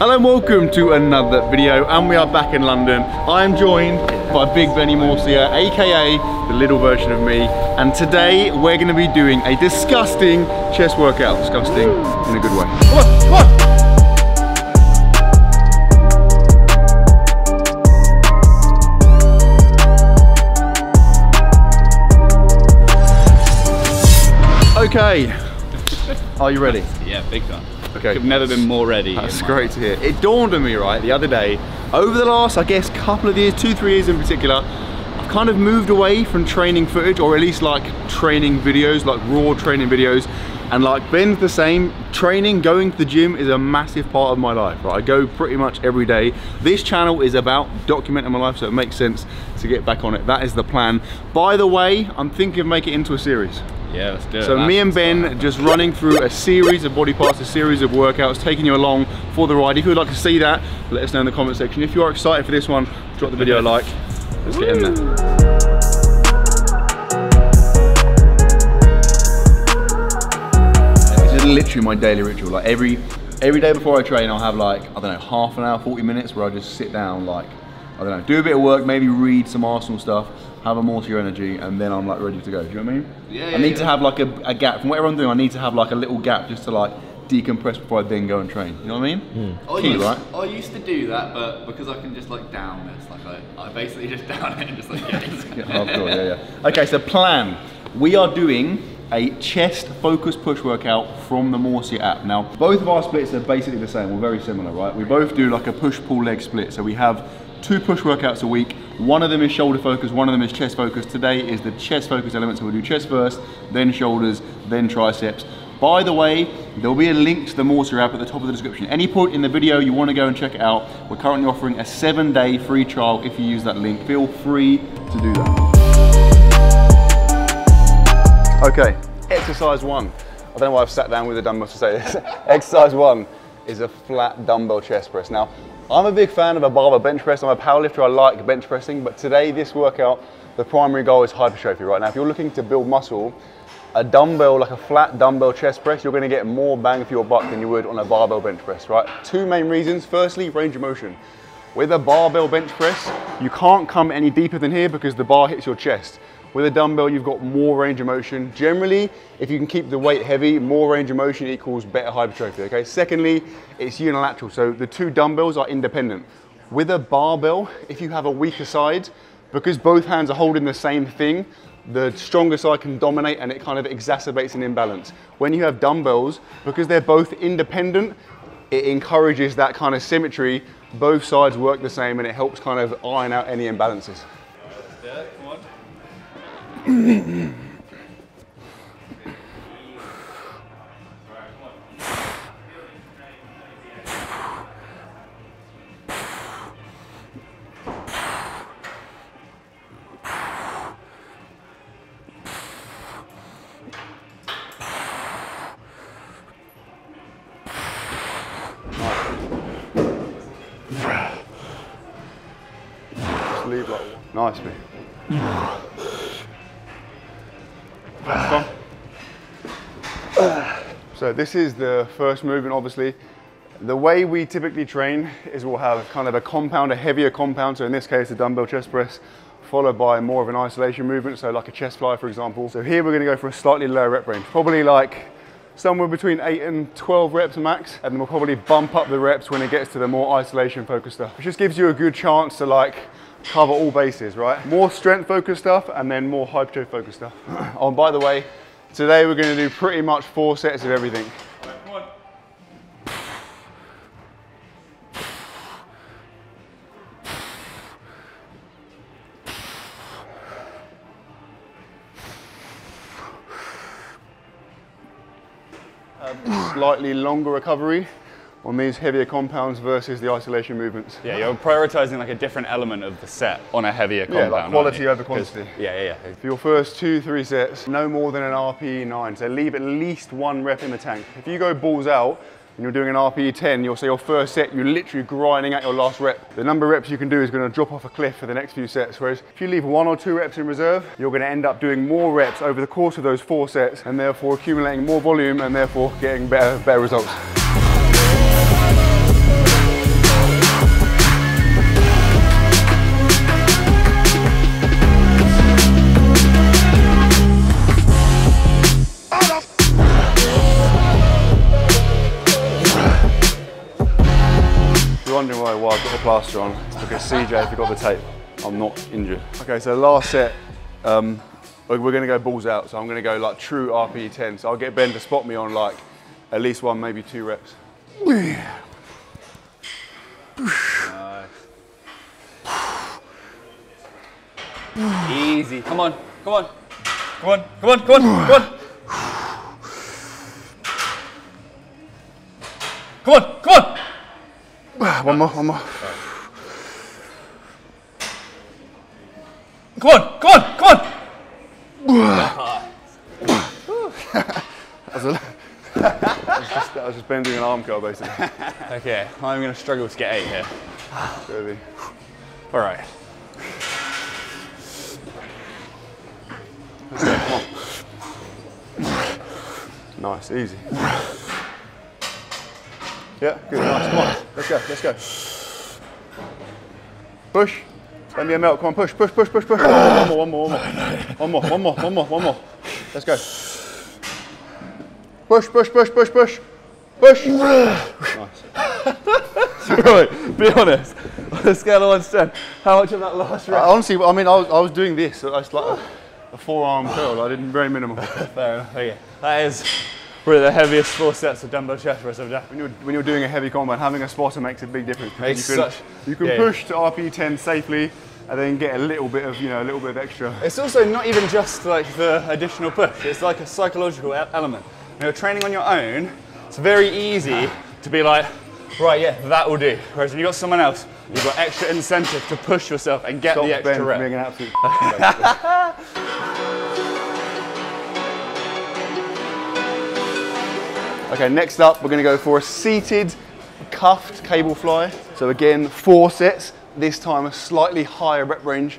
Hello and welcome to another video, and we are back in London. I am joined by Big Benny Morsia, aka the little version of me, and today we're going to be doing a disgusting chest workout. Disgusting in a good way. Come on, come on! Okay, are you ready? Yeah, big time. Okay. I've never been more ready. That's great to hear. It dawned on me, right, the other day, over the last, I guess, couple of years, 2-3 years in particular, I've kind of moved away from training footage, or at least like training videos, like raw training videos. And like Ben's the same, training, going to the gym is a massive part of my life, right? I go pretty much every day. This channel is about documenting my life, so it makes sense to get back on it. That is the plan. By the way, I'm thinking of making it into a series. Yeah, let's do it. So me and Ben just running through a series of body parts, a series of workouts, taking you along for the ride. If you would like to see that, let us know in the comment section. If you are excited for this one, drop the video a like. Let's get in there. This is literally my daily ritual. Like every day before I train, I'll have like, I don't know, half an hour, 40 minutes where I just sit down, like, I don't know, do a bit of work, maybe read some Arsenal stuff, have a more to your energy, and then I'm like ready to go. Do you know what I mean? Yeah, I need to have like a gap. From whatever I'm doing, I need to have like a little gap just to like decompress before I then go and train. You know what I mean? Key, right? I used to do that, but because I can just like down this, like I basically just down it and just like get it. Oh, cool, yeah. Okay, so plan. We are doing a chest focused push workout from the Morsia app. Now, both of our splits are basically the same, we're very similar, right? We both do like a push-pull leg split. So we have 2 push workouts a week. One of them is shoulder focused, one of them is chest focused. Today is the chest focused element, so we'll do chest first, then shoulders, then triceps. By the way, there'll be a link to the Morsia app at the top of the description. Any point in the video you want to go and check it out, we're currently offering a 7-day free trial if you use that link. Feel free to do that. Okay, exercise 1. I don't know why I've sat down with the dumbbells to say this. Exercise 1 is a flat dumbbell chest press. Now, I'm a big fan of a barbell bench press. I'm a powerlifter, I like bench pressing, but today, this workout, the primary goal is hypertrophy, right? Now, if you're looking to build muscle, a dumbbell, like a flat dumbbell chest press, you're gonna get more bang for your buck than you would on a barbell bench press, right? 2 main reasons. Firstly, range of motion. With a barbell bench press, you can't come any deeper than here because the bar hits your chest. With a dumbbell, you've got more range of motion. Generally, if you can keep the weight heavy, more range of motion equals better hypertrophy, okay? Secondly, it's unilateral, so the 2 dumbbells are independent. With a barbell, if you have a weaker side, because both hands are holding the same thing, the stronger side can dominate and it kind of exacerbates an imbalance. When you have dumbbells, because they're both independent, it encourages that kind of symmetry. Both sides work the same and it helps kind of iron out any imbalances. Yeah, come on. Just leave like one. Nice, mate. So this is the first movement, obviously. The way we typically train is we'll have kind of a compound, a heavier compound. So in this case, a dumbbell chest press, followed by more of an isolation movement. So like a chest fly, for example. So here we're gonna go for a slightly lower rep range, probably like somewhere between 8 and 12 reps max. And then we'll probably bump up the reps when it gets to the more isolation focused stuff. It just gives you a good chance to like cover all bases, right? More strength focused stuff and then more hypertrophy focused stuff. Oh, by the way, today we're going to do pretty much 4 sets of everything. Slightly longer recovery on these heavier compounds versus the isolation movements. Yeah, you're prioritizing like a different element of the set on a heavier compound. Yeah, like quality over quantity. Yeah. For your first 2-3 sets, no more than an RPE 9. So leave at least 1 rep in the tank. If you go balls out and you're doing an RPE 10, you'll say your first set, you're literally grinding at your last rep. The number of reps you can do is going to drop off a cliff for the next few sets. Whereas if you leave 1 or 2 reps in reserve, you're going to end up doing more reps over the course of those 4 sets and therefore accumulating more volume and therefore getting better results. you're wondering why I've got the plaster on, it's because CJ forgot the tape. I'm not injured. Okay, so last set, we're going to go balls out. So I'm going to go like true RPE 10. So I'll get Ben to spot me on like at least 1, maybe 2 reps. Nice. Easy. Come on. Come on. Come on. Come on. Come on. Come on. Come on. Come on. One more. One more. Come on. Come on. Come on. That was just Ben doing an arm curl basically. Okay, I'm going to struggle to get 8 here. Really. All right. Let's go, come on. Nice, easy. Yeah, good, nice, come on. Let's go, let's go. Push. Let me a melt, come on, push, push, push, push, push. One more, one more, one more. One more, one more, one more, one more. Let's go. Push, push, push, push, push. Push. Nice. Right, be honest, on a scale of 1 to 10, how much of that last rep? Honestly, I mean, I was doing this, so it's like a 4-arm curl. I did very minimal. Fair enough, okay. That is probably the heaviest 4 sets of dumbbell chest press I've done. When you're doing a heavy combat, having a spotter makes a big difference. You can yeah, push to RPE 10 safely, and then get a little bit of, a little bit of extra. It's also not even just like the additional push, it's like a psychological element. When you're training on your own, it's very easy to be like, right, yeah, that will do. Whereas when you've got someone else, you've got extra incentive to push yourself and get the extra rep. Being an absolute Okay, next up, we're going to go for a seated, cuffed cable fly. So again, 4 sets, this time a slightly higher rep range,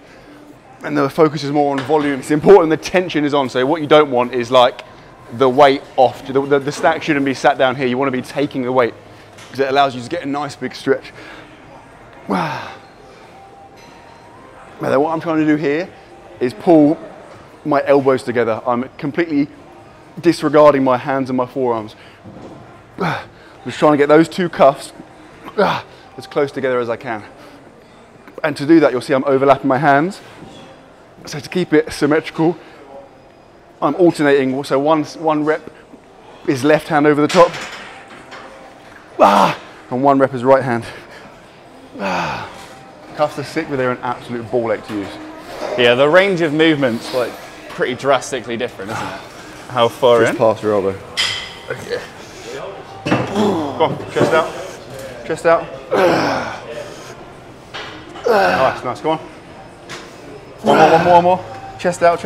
and the focus is more on volume. It's important the tension is on, so what you don't want is like the weight off. The stack shouldn't be sat down here, you want to be taking the weight, because it allows you to get a nice big stretch. Now what I'm trying to do here is pull my elbows together. I'm completely disregarding my hands and my forearms. Just trying to get those 2 cuffs as close together as I can. And to do that, you'll see I'm overlapping my hands. So to keep it symmetrical, I'm alternating. So one rep is left hand over the top, and 1 rep is right hand. Cuffs are sick, but they're an absolute ball ache to use. Yeah, the range of movement's like pretty drastically different, isn't it? How far Just in? past your elbow. Okay. Go on, chest out. Chest out. Nice, nice, go on. One more, one more, one more. Chest out,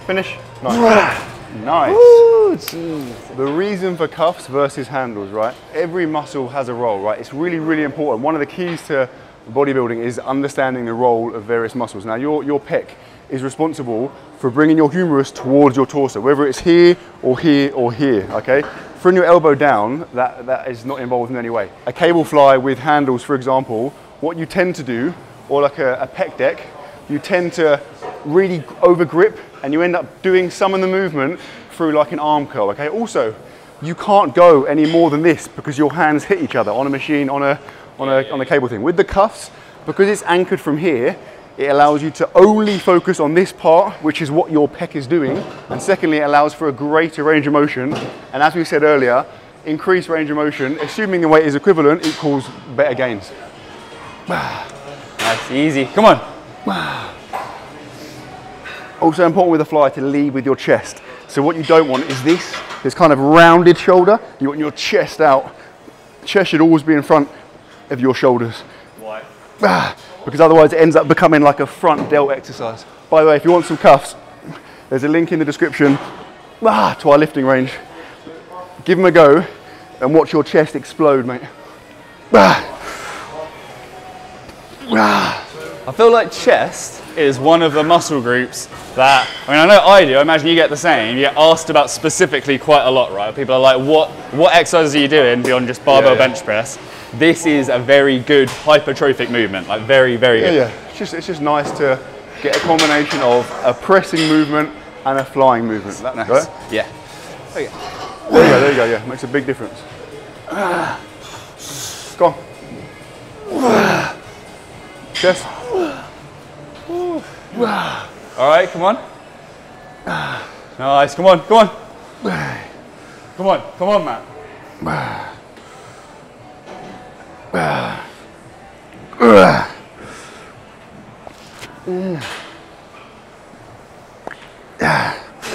finish. Nice. Nice. Ooh, the reason for cuffs versus handles, right? Every muscle has a role, right? It's really, really important. One of the keys to bodybuilding is understanding the role of various muscles. Now, your pec is responsible for bringing your humerus towards your torso, whether it's here or here or here, okay? Throwing your elbow down, that is not involved in any way. A cable fly with handles, for example, what you tend to do, or like a pec deck, you tend to really over grip and you end up doing some of the movement through like an arm curl, okay? Also, you can't go any more than this because your hands hit each other on a machine, on a cable thing. With the cuffs, because it's anchored from here, it allows you to only focus on this part, which is what your pec is doing. And secondly, it allows for a greater range of motion. And as we said earlier, increased range of motion, assuming the weight is equivalent, equals better gains. That's easy. Come on. Also important with the fly to lead with your chest. So what you don't want is this kind of rounded shoulder. You want your chest out. Chest should always be in front of your shoulders. Why? Because otherwise it ends up becoming like a front delt exercise. By the way, if you want some cuffs, there's a link in the description to our lifting range. Give them a go and watch your chest explode, mate. I feel like chest is one of the muscle groups that, I know I do, I imagine you get the same, you get asked about specifically quite a lot, right? People are like, what exercises are you doing beyond just barbell bench press? This is a very good hypertrophic movement, like very, very good. Yeah. It's just nice to get a combination of a pressing movement and a flying movement. Nice. Right? Yeah. There you go, yeah, makes a big difference. Go on. Chest. All right, come on. Nice, come on, come on. Come on, Matt.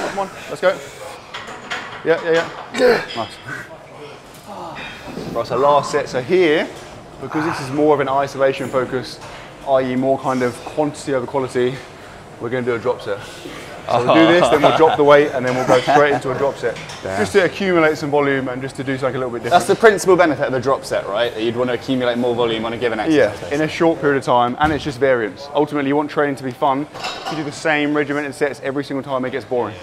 Come on, let's go. Yeah. Nice. Right, so last set. So here, because this is more of an isolation focus, i.e. more kind of quantity over quality, we're going to do a drop set. So we'll do this, then we'll drop the weight, and then we'll go straight into a drop set. Damn. Just to accumulate some volume and just to do something a little bit different. That's the principal benefit of the drop set, right? That you'd want to accumulate more volume on a given exercise. Yeah, in a short period of time, and it's just variance. Ultimately, you want training to be fun. If you do the same regimented sets every single time, it gets boring.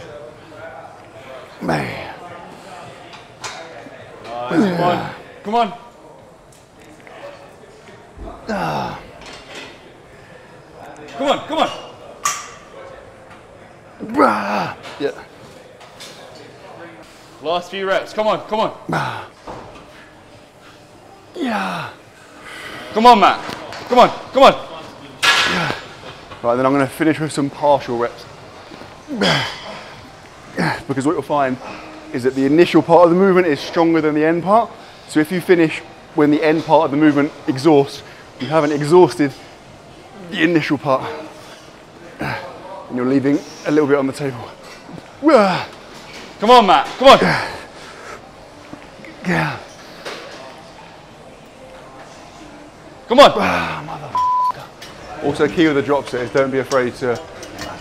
Man. Nice, come on. Come on. Yeah. Last few reps. Come on. Yeah. Come on, Matt. Come on. Yeah. Right, then I'm going to finish with some partial reps. Because what you'll find is that the initial part of the movement is stronger than the end part. So if you finish when the end part of the movement exhausts, you haven't exhausted the initial part. And you're leaving a little bit on the table. Come on, Matt. Come on. Yeah. Come on. Also, key with the drop set is don't be afraid to,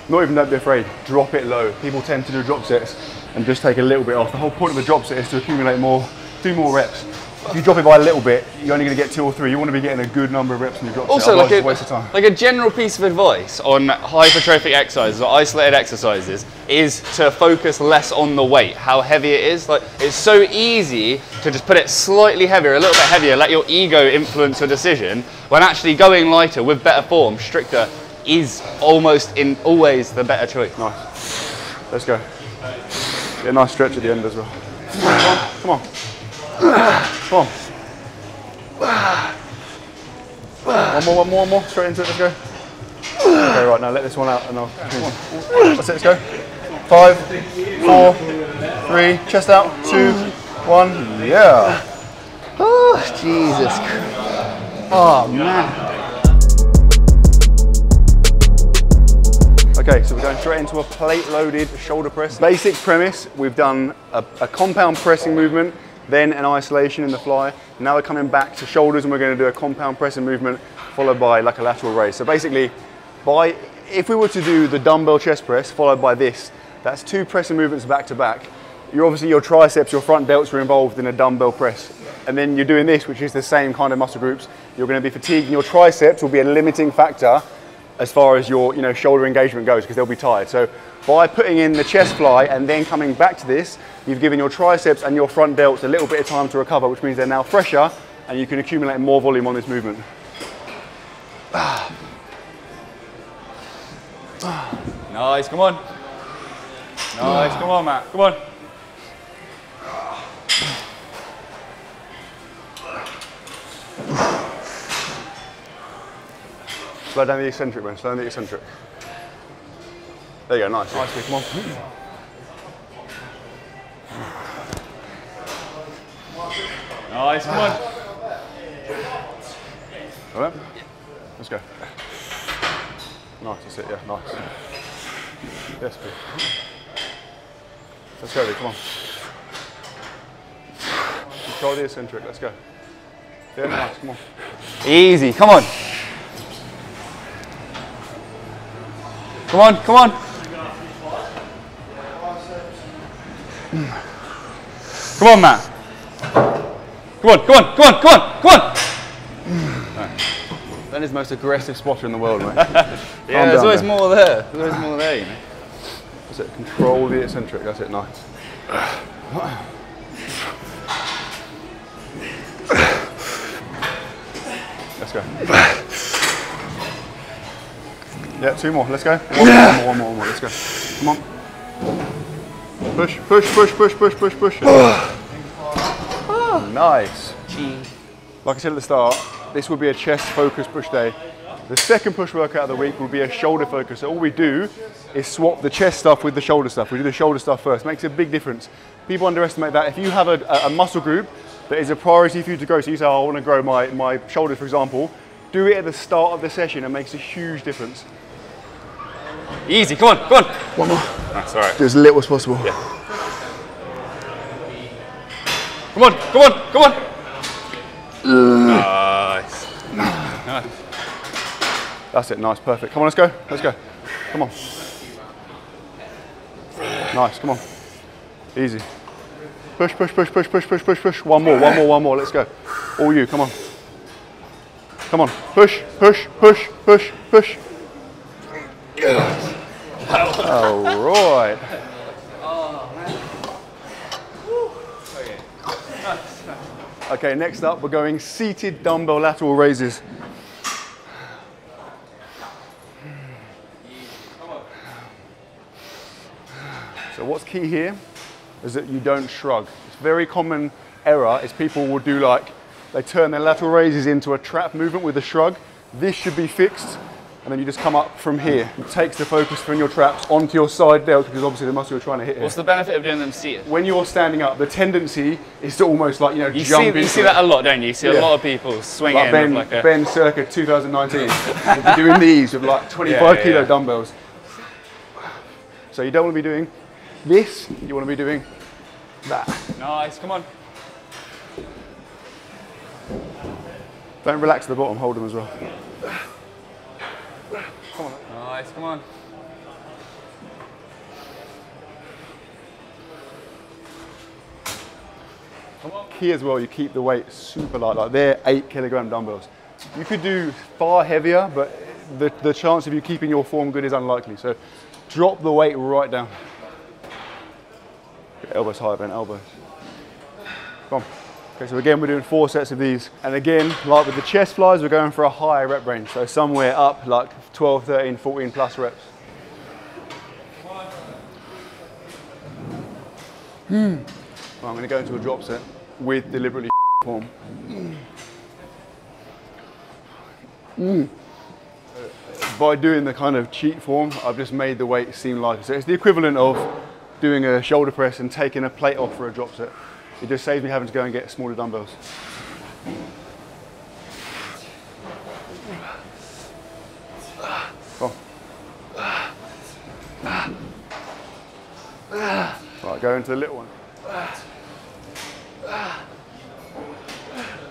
not even don't be afraid, drop it low. People tend to do drop sets and just take a little bit off. The whole point of the drop set is to accumulate more, do more reps. If you drop it by a little bit, you're only going to get 2 or 3. You want to be getting a good number of reps in your drop set. Also, like a waste of time. Like a general piece of advice on hypertrophic exercises or isolated exercises is to focus less on the weight, how heavy it is. Like, it's so easy to just put it slightly heavier, a little bit heavier, let your ego influence your decision, when actually going lighter with better form, stricter, is always the better choice. Nice. Let's go. Get a nice stretch at the end as well. Come on. One more, straight into it, let's go. Okay, right, now let this one out and I'll continue. That's it, let's go. 5, 4, 3, chest out, 2, 1, yeah. Oh, Jesus Christ. Oh, man. Okay, so we're going straight into a plate-loaded shoulder press. Basic premise, we've done a compound pressing movement, then an isolation in the fly. Now we're coming back to shoulders and we're going to do a compound pressing movement followed by like a lateral raise. So basically, if we were to do the dumbbell chest press followed by this, that's 2 pressing movements back to back. Obviously your triceps, your front delts are involved in a dumbbell press. And then you're doing this, which is the same kind of muscle groups. You're going to be fatigued and your triceps will be a limiting factor as far as your shoulder engagement goes because they'll be tired. So by putting in the chest fly and then coming back to this, you've given your triceps and your front delts a little bit of time to recover, which means they're now fresher and you can accumulate more volume on this movement. Nice, come on. Nice, come on, Matt, come on. Slow down the eccentric, man, slow down the eccentric. There you go, nice. Nice, come on. Nice, come on. All right, let's go. Nice, that's it, yeah, nice. Yes, please. Let's go, Lee, come on. Control the eccentric, let's go. Yeah, nice, come on. Easy, come on. Come on, come on. Come on, Matt. Come on, come on, come on, come on, come on. That is the most aggressive spotter in the world, mate. Yeah, there's always more there. There's always more there, you know. That's it, control the eccentric, that's it, nice. Let's go. Yeah, 2 more, let's go. One more, let's go. Come on. Push, push, push, push, push, push, push. Nice. Gee. Like I said at the start, this will be a chest focused push day. The second push workout of the week will be a shoulder focus. So all we do is swap the chest stuff with the shoulder stuff. We do the shoulder stuff first. Makes a big difference. People underestimate that. If you have a muscle group that is a priority for you to grow, so you say, oh, I want to grow my shoulders, for example, do it at the start of the session. It makes a huge difference. Easy, come on, come on. One more. That's all right. Do as little as possible. Yeah. Come on, come on, come on. Nice. Nice. That's it, nice, perfect. Come on, let's go, let's go. Come on. Nice, come on. Easy. Push, push, push, push, push, push, push, push. One more, one more, one more, let's go. All you, come on. Come on, push, push, push, push, push. All right. Okay, next up, we're going seated dumbbell lateral raises. So what's key here is that you don't shrug. It's a very common error is people will do they turn their lateral raises into a trap movement with a shrug. This should be fixed, and then you just come up from here. It takes the focus from your traps onto your side delt, because obviously the muscle you're trying to hit here. What's the benefit of doing them seated? When you're standing up, the tendency is to almost jump into it. You see that a lot, don't you? You see a lot of people swing in with Ben circa 2019. We'll be doing these with 25 kilo dumbbells. So you don't want to be doing this, you want to be doing that. Nice, come on. Don't relax at the bottom, hold them as well. Come on. Nice, come on. Come on. Key as well, you keep the weight super light, like they're 8 kilogram dumbbells. You could do far heavier, but the chance of you keeping your form good is unlikely. So drop the weight right down. Elbows higher, Ben, elbows. Come on. Okay, so again, we're doing 4 sets of these. And again, like with the chest flies, we're going for a higher rep range. So somewhere up like 12, 13, 14 plus reps. Well, I'm gonna go into a drop set with deliberately form. By doing the kind of cheat form, I've just made the weight seem lighter. So it's the equivalent of doing a shoulder press and taking a plate off for a drop set. It just saves me having to go and get smaller dumbbells. Come on. Right, go into the little one.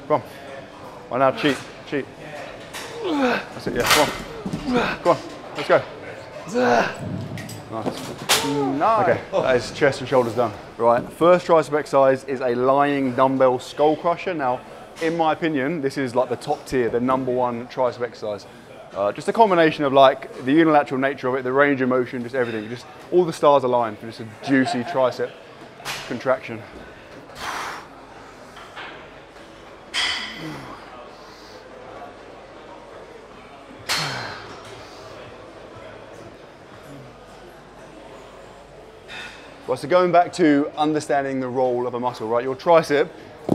Come on. Right, now cheat, cheat. That's it, yeah, come on. Come on, let's go. Nice. Nice. Okay, that is chest and shoulders done. Right, first tricep exercise is a lying dumbbell skull crusher. Now, in my opinion, this is like the top tier, the #1 tricep exercise. Just a combination of the unilateral nature of it, the range of motion, just everything. Just all the stars aligned for just a juicy tricep contraction. Well, so going back to understanding the role of a muscle, right? Your tricep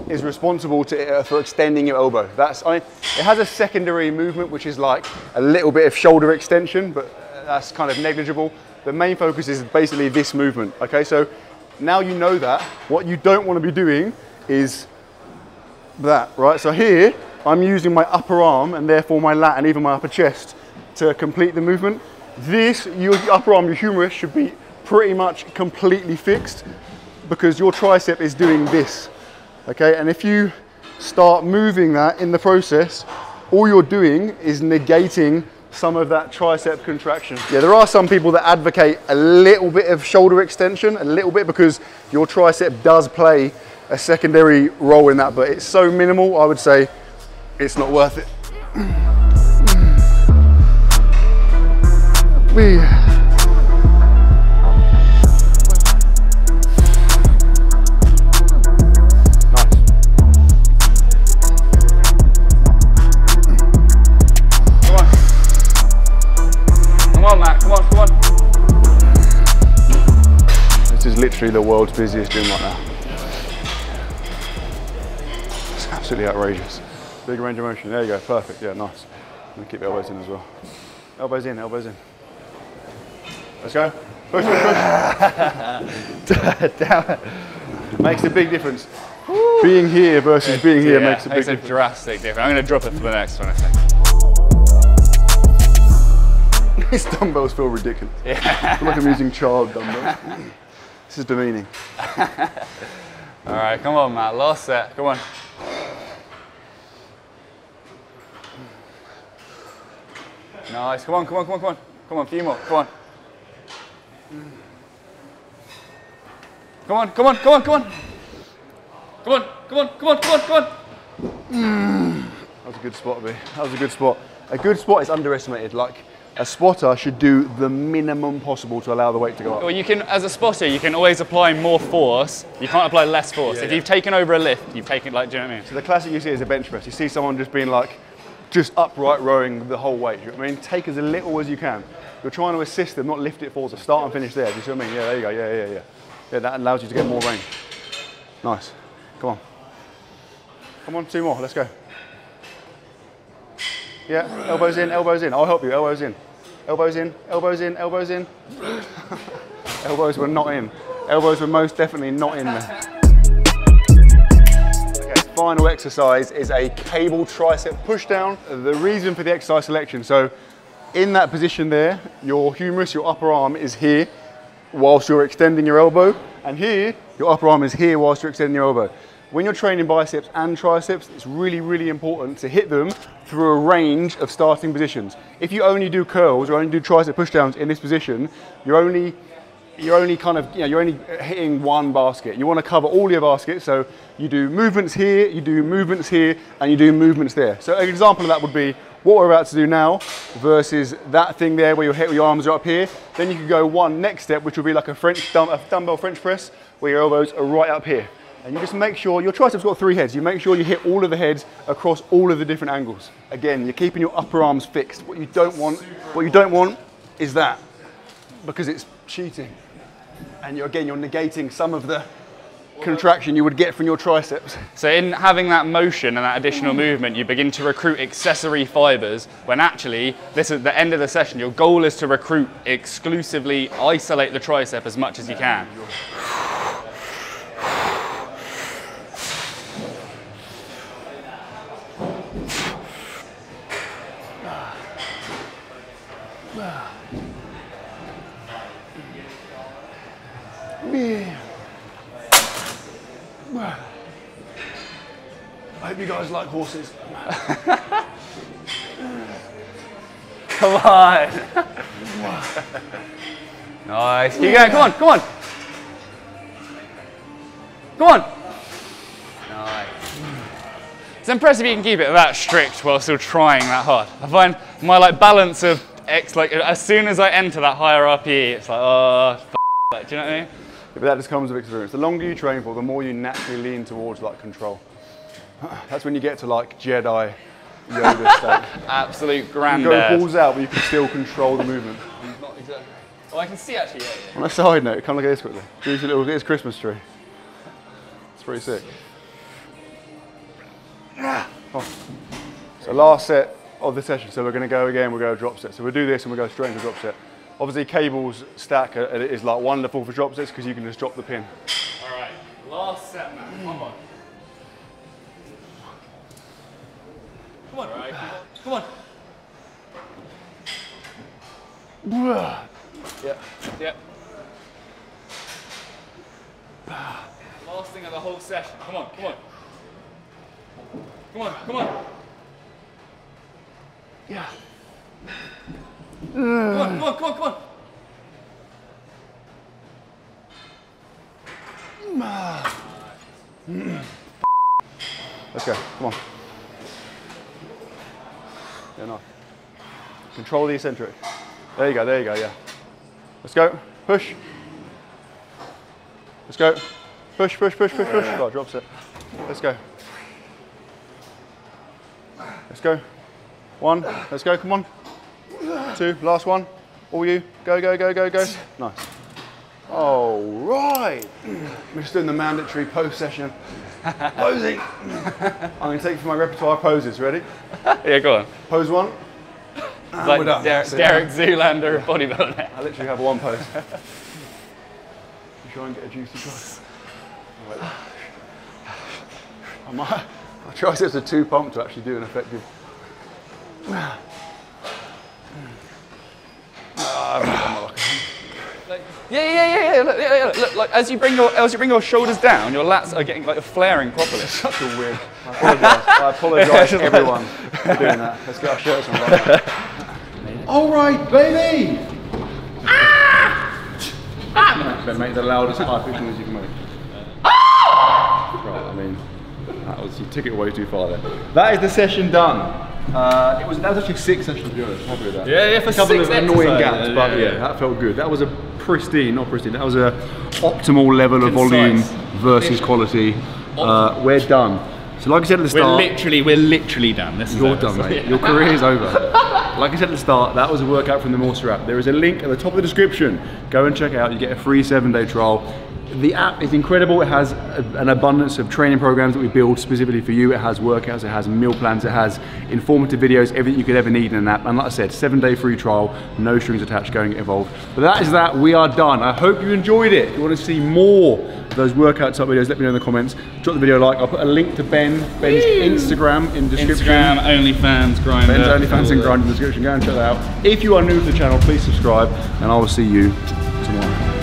is responsible for extending your elbow. It has a secondary movement, which is like a little bit of shoulder extension, but that's kind of negligible. The main focus is basically this movement, okay? So now you know that. What you don't want to be doing is that, right? So here, I'm using my upper arm and therefore my lat and even my upper chest to complete the movement. Your upper arm, your humerus, should be pretty much completely fixed because your tricep is doing this, okay? And if you start moving that in the process, all you're doing is negating some of that tricep contraction. Yeah, there are some people that advocate a little bit of shoulder extension, a little bit, because your tricep does play a secondary role in that, but it's so minimal, I would say it's not worth it. Literally the world's busiest gym right now. It's absolutely outrageous. Big range of motion. There you go. Perfect. Yeah, nice. And keep the elbows in as well. Elbows in, elbows in. Let's go. Push, push, push. Damn it. Makes a big difference. Woo. Being here versus being here makes a big difference. A drastic difference. I'm going to drop it for the next one, I think. These dumbbells feel ridiculous. Yeah. I feel like I'm using child dumbbells. This is demeaning. All right, come on, Matt. Last set. Come on. Nice. Come on, come on, come on, come on. Come on, a few more. Come on. Come on, come on, come on, come on. Come on, come on, come on, come on, come on. That was a good spot, B. That was a good spot. A good spot is underestimated. Like, a spotter should do the minimum possible to allow the weight to go up. Well, you can, as a spotter, you can always apply more force. You can't apply less force. If you've taken over a lift, you've taken, like, do you know what I mean? So the classic you see is a bench press. You see someone just being like, just upright rowing the whole weight. You know what I mean? Take as little as you can. You're trying to assist them, not lift it forward. So start and finish there. Do you see what I mean? Yeah, there you go. Yeah, yeah, yeah. Yeah, that allows you to get more range. Nice. Come on. Come on, 2 more. Let's go. Yeah, elbows in, elbows in. I'll help you. Elbows in. Elbows in, elbows in, elbows in. Elbows were not in. Elbows were most definitely not in there. Okay, final exercise is a cable tricep pushdown. The reason for the exercise selection, so in that position there, your humerus, your upper arm is here whilst you're extending your elbow, and here, your upper arm is here whilst you're extending your elbow. When you're training biceps and triceps, it's really, really important to hit them through a range of starting positions. If you only do curls or only do tricep pushdowns in this position, you're only hitting one basket. You want to cover all your baskets, so you do movements here, you do movements here, and you do movements there. So an example of that would be what we're about to do now versus that thing there where your arms are up here. Then you could go one next step, which would be like a dumbbell French press, where your elbows are right up here. And you just make sure, your triceps got 3 heads, you make sure you hit all of the heads across all of the different angles. Again, you're keeping your upper arms fixed. What you don't want is that, because it's cheating. And you're negating some of the contraction you would get from your triceps. So in having that motion and that additional movement, you begin to recruit accessory fibers, when actually, this is the end of the session, your goal is to recruit exclusively, isolate the tricep as much as you can. I hope you guys like horses. Come on. Nice. Keep going. Come on. Come on. Come on. Nice. It's impressive you can keep it that strict while still trying that hard. I find my balance of as soon as I enter that higher RPE, it's like, oh, do you know what I mean? Yeah, but that just comes with experience. The longer you train for, the more you naturally lean towards control. That's when you get to Jedi yoga state. Absolute granddad. You go balls out, but you can still control the movement. Not exactly. Oh, I can see actually. Yeah. On a side note, come look at this quickly. Do your little Christmas tree. It's pretty sick. Oh. So last set of the session. So we're going to go again. We'll go drop set. So we'll do this and we'll go straight into drop set. Obviously, cables stack is wonderful for drop sets because you can just drop the pin. All right, last set, man. Come on. Come on. All right, come on. Yeah. Yep. Last thing of the whole session. Come on, come on. Come on, come on. Yeah. Come on, come on, come on, come on. Let's go, come on. Yeah, nice. Control the eccentric. There you go, yeah. Let's go, push. Let's go. Push, push, push, push, push. Oh, drops it. Let's go. Let's go. 1, let's go, come on. 2, last one. All you. Go, go, go, go, go. Nice. All right. We're just doing the mandatory post-session posing. I'm going to take for my repertoire poses. Ready? Yeah, go on. Pose 1. And Like we're done. Derek Zoolander bodybuilder. I literally have one pose. Try and get a juicy shot. My triceps are too pumped to actually do an effective. Yeah. Look, like as you bring your shoulders down, your lats are getting like flaring properly. It's such a weird. I apologise to everyone for doing that. Let's get our shirts on right now. All right, baby. Then make the loudest high pitch noise you can make. Right, I mean, you took it way too far there. That is the session done. That was actually 6 sessions to be honest. Happy with that. Yeah, for a couple of annoying gaps, but yeah, that felt good. That was a not pristine. That was a optimal level of volume versus quality. We're done. So like I said at the start, we're literally done. You're done, mate. Your career is over. Like I said at the start, that was a workout from the Mortar app. There is a link at the top of the description. Go and check it out. You get a free 7-day trial. The app is incredible. It has an abundance of training programs that we build specifically for you. It has workouts, it has meal plans, it has informative videos, everything you could ever need in an app. And like I said, 7-day free trial, no strings attached, going get involved. But that is that. We are done. I hope you enjoyed it. If you want to see more of those workout type videos, let me know in the comments. Drop the video a like. I'll put a link to Ben's Instagram in the description. Instagram, OnlyFans, Grindr. Ben's OnlyFans and Grindr in the description. Go and check that out. If you are new to the channel, please subscribe, and I will see you tomorrow.